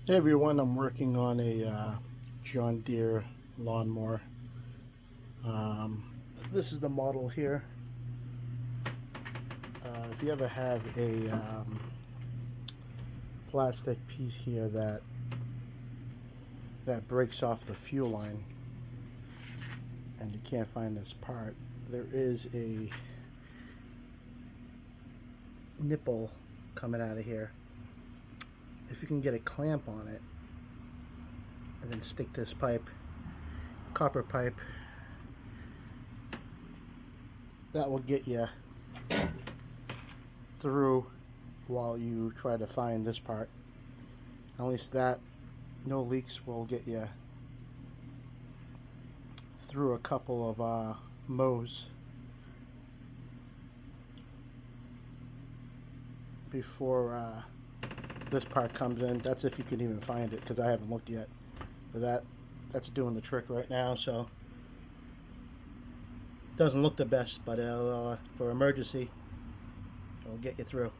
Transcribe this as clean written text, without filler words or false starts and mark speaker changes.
Speaker 1: Hey everyone, I'm working on a John Deere lawnmower. Um, this is the model here. If you ever have a plastic piece here that breaks off the fuel line and you can't find this part, there is a nipple coming out of here. If you can get a clamp on it and then stick this pipe, copper pipe, that will get you through while you try to find this part. At least that, no leaks, will get you through a couple of mows before this part comes in. That's if you can even find it, because I haven't looked yet. But that's doing the trick right now. So doesn't look the best, but for emergency, it'll get you through.